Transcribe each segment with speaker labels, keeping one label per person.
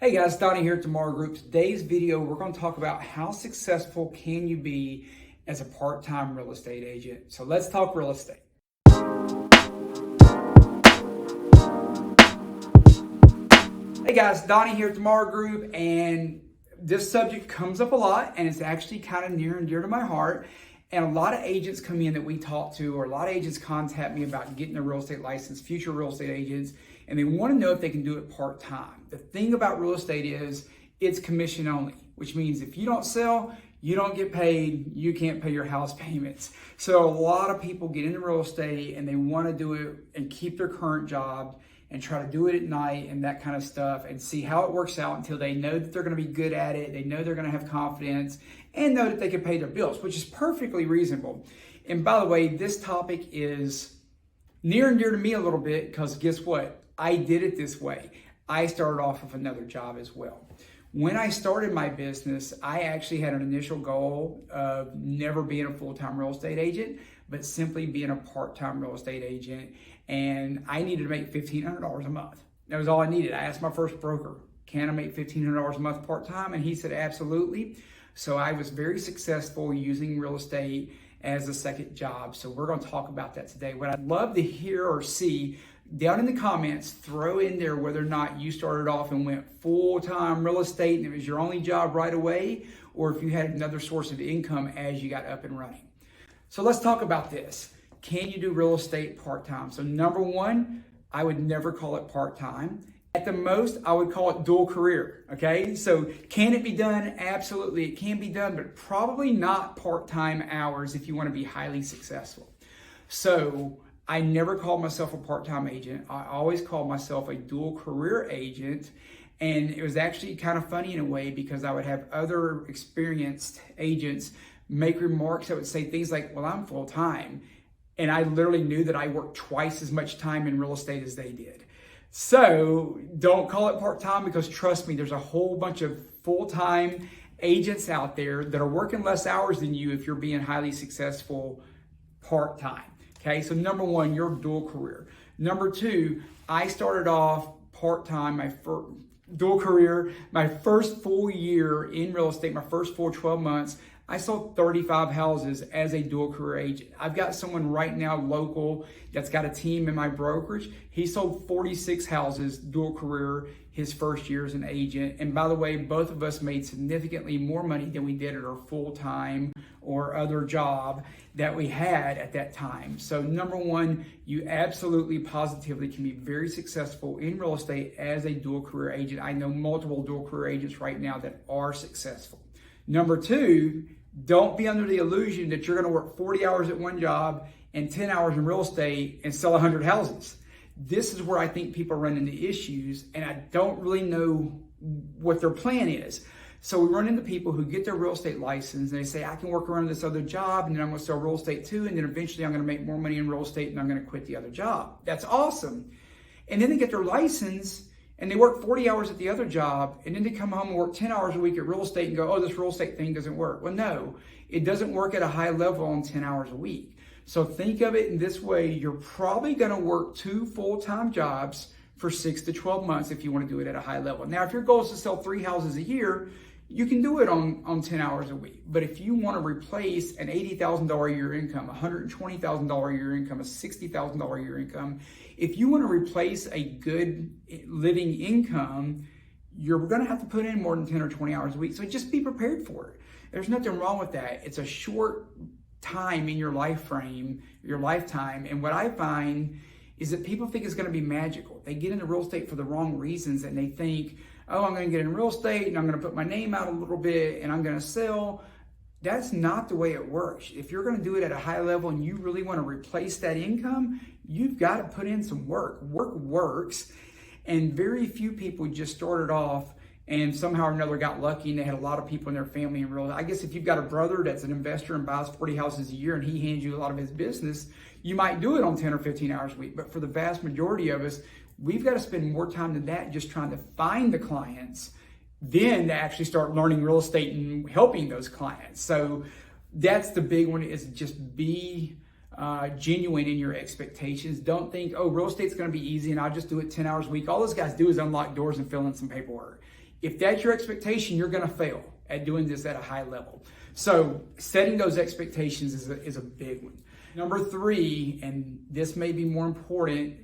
Speaker 1: Hey guys, Donnie here at Tomorrow Group. Today's video, we're going to talk about how successful can you be as a part-time real estate agent. So let's talk real estate. Hey guys, Donnie here at Tomorrow Group, and this subject comes up a lot, and it's actually kind of near and dear to my heart. And a lot of agents come in that we talk to, or a lot of agents contact me about getting a real estate license, future real estate agents, and they want to know if they can do it part-time. The thing about real estate is it's commission only, which means if you don't sell, you don't get paid, you can't pay your house payments. So a lot of people get into real estate and they want to do it and keep their current job and try to do it at night and that kind of stuff and see how it works out until they know that they're going to be good at it, they know they're going to have confidence, and know that they can pay their bills, which is perfectly reasonable. And by the way, this topic is near and dear to me a little bit because guess what? I did it this way. I started off with another job as well. When I started my business, I actually had an initial goal of never being a full-time real estate agent, but simply being a part-time real estate agent. And I needed to make $1,500 a month. That was all I needed. I asked my first broker, can I make $1,500 a month part-time? And he said, absolutely. So I was very successful using real estate as a second job. So we're going to talk about that today. What I'd love to hear or see down in the comments, throw in there whether or not you started off and went full-time real estate and it was your only job right away, or if you had another source of income as you got up and running. So let's talk about this. Can you do real estate part-time? So number one, I would never call it part-time. At the most, I would call it dual career, okay? So can it be done? Absolutely, it can be done, but probably not part-time hours if you want to be highly successful. So I never called myself a part-time agent. I always called myself a dual career agent. And it was actually kind of funny in a way because I would have other experienced agents make remarks that would say things like, well, I'm full-time. And I literally knew that I worked twice as much time in real estate as they did. So don't call it part-time because trust me, there's a whole bunch of full-time agents out there that are working less hours than you if you're being highly successful part-time. Okay, so number one, you're dual career. Number two, I started off part-time, my first dual career, my first full year in real estate, my first full 12 months, I sold 35 houses as a dual career agent. I've got someone right now local that's got a team in my brokerage. He sold 46 houses dual career his first year as an agent. And by the way, both of us made significantly more money than we did at our full-time or other job that we had at that time. So number one, you absolutely positively can be very successful in real estate as a dual career agent. I know multiple dual career agents right now that are successful. Number two, don't be under the illusion that you're going to work 40 hours at one job and 10 hours in real estate and sell 100 houses. This is where I think people run into issues, and I don't really know what their plan is. So we run into people who get their real estate license and they say, I can work around this other job and then I'm going to sell real estate too, and then eventually I'm going to make more money in real estate and I'm going to quit the other job. That's awesome. And then they get their license and they work 40 hours at the other job, and then they come home and work 10 hours a week at real estate and go, oh, this real estate thing doesn't work. Well, no, it doesn't work at a high level on 10 hours a week. So think of it in this way. You're probably going to work 2 full-time jobs for 6 to 12 months if you want to do it at a high level. Now, if your goal is to sell 3 houses a year, you can do it on 10 hours a week. But if you want to replace an $80,000 a year income, $120,000 a year income, a $60,000 a year income, if you want to replace a good living income, you're going to have to put in more than 10 or 20 hours a week. So just be prepared for it. There's nothing wrong with that. It's a short time in your life frame, your lifetime. And what I find is that people think it's going to be magical. They get into real estate for the wrong reasons, and they think, oh, I'm going to get in real estate and I'm going to put my name out a little bit and I'm going to sell. That's not the way it works. If you're going to do it at a high level and you really want to replace that income, you've got to put in some work. Work works. And very few people just started off and somehow or another got lucky and they had a lot of people in their family in real estate. I guess if you've got a brother that's an investor and buys 40 houses a year and he hands you a lot of his business, you might do it on 10 or 15 hours a week. But for the vast majority of us, we've got to spend more time than that just trying to find the clients than to actually start learning real estate and helping those clients. So that's the big one, is just be genuine in your expectations. Don't think, oh, real estate's going to be easy and I'll just do it 10 hours a week. All those guys do is unlock doors and fill in some paperwork. If that's your expectation, you're going to fail at doing this at a high level. So setting those expectations is a big one. Number 3, and this may be more important,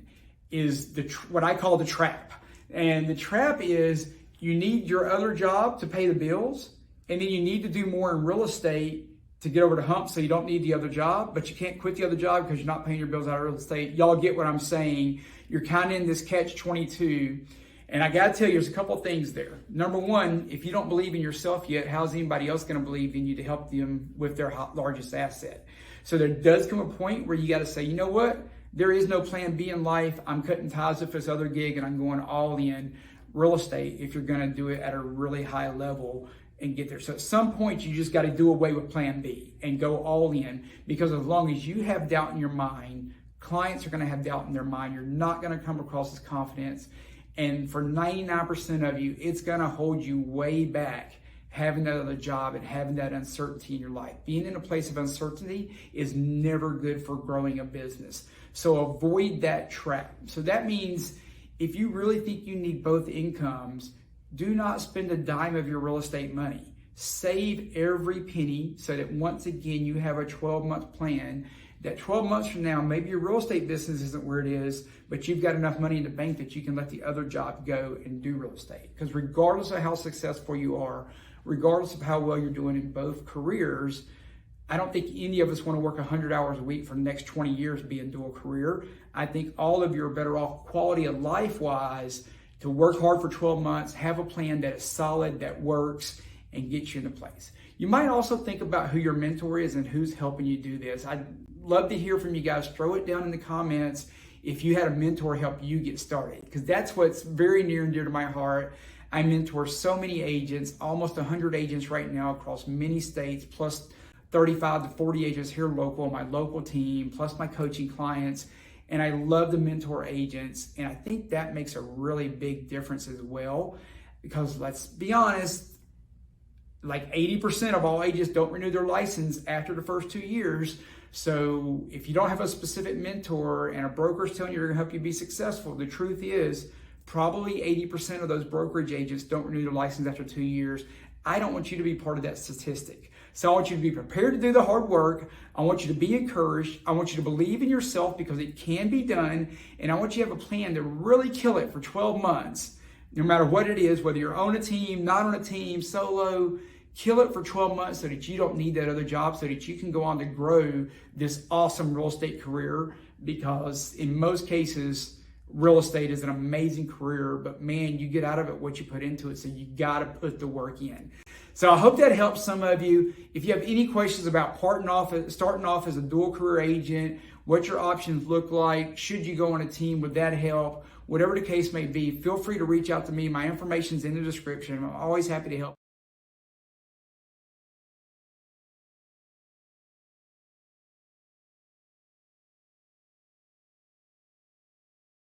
Speaker 1: is what I call the trap. And the trap is you need your other job to pay the bills, and then you need to do more in real estate to get over the hump so you don't need the other job, but you can't quit the other job because you're not paying your bills out of real estate. Y'all get what I'm saying. You're kind of in this catch-22. And I got to tell you, there's a couple of things there. Number 1, if you don't believe in yourself yet, how's anybody else going to believe in you to help them with their largest asset? So there does come a point where you got to say, you know what? There is no plan B in life. I'm cutting ties with this other gig and I'm going all in real estate if you're going to do it at a really high level and get there. So at some point, you just got to do away with plan B and go all in, because as long as you have doubt in your mind, clients are going to have doubt in their mind. You're not going to come across as confidence. And for 99% of you, it's going to hold you way back having that other job and having that uncertainty in your life. Being in a place of uncertainty is never good for growing a business. So avoid that trap. So that means if you really think you need both incomes, do not spend a dime of your real estate money. Save every penny so that once again, you have a 12-month plan. That 12 months from now, maybe your real estate business isn't where it is, but you've got enough money in the bank that you can let the other job go and do real estate. Because regardless of how successful you are, regardless of how well you're doing in both careers, I don't think any of us want to work 100 hours a week for the next 20 years being dual career. I think all of you are better off quality of life-wise to work hard for 12 months, have a plan that is solid, that works, and get you into place. You might also think about who your mentor is and who's helping you do this. I'd love to hear from you guys. Throw it down in the comments if you had a mentor help you get started, because that's what's very near and dear to my heart. I mentor so many agents, almost 100 agents right now across many states, plus 35 to 40 agents here local, my local team, plus my coaching clients. And I love to mentor agents. And I think that makes a really big difference as well, because let's be honest, like 80% of all agents don't renew their license after the first 2 years. So if you don't have a specific mentor and a broker's telling you they're going to help you be successful, the truth is probably 80% of those brokerage agents don't renew their license after 2 years. I don't want you to be part of that statistic. So I want you to be prepared to do the hard work. I want you to be encouraged. I want you to believe in yourself because it can be done. And I want you to have a plan to really kill it for 12 months, no matter what it is, whether you're on a team, not on a team, solo. Kill it for 12 months so that you don't need that other job, so that you can go on to grow this awesome real estate career, because in most cases, real estate is an amazing career, but man, you get out of it what you put into it, so you got to put the work in. So I hope that helps some of you. If you have any questions about starting off as a dual career agent, what your options look like, should you go on a team, would that help? Whatever the case may be, feel free to reach out to me. My information's in the description. I'm always happy to help.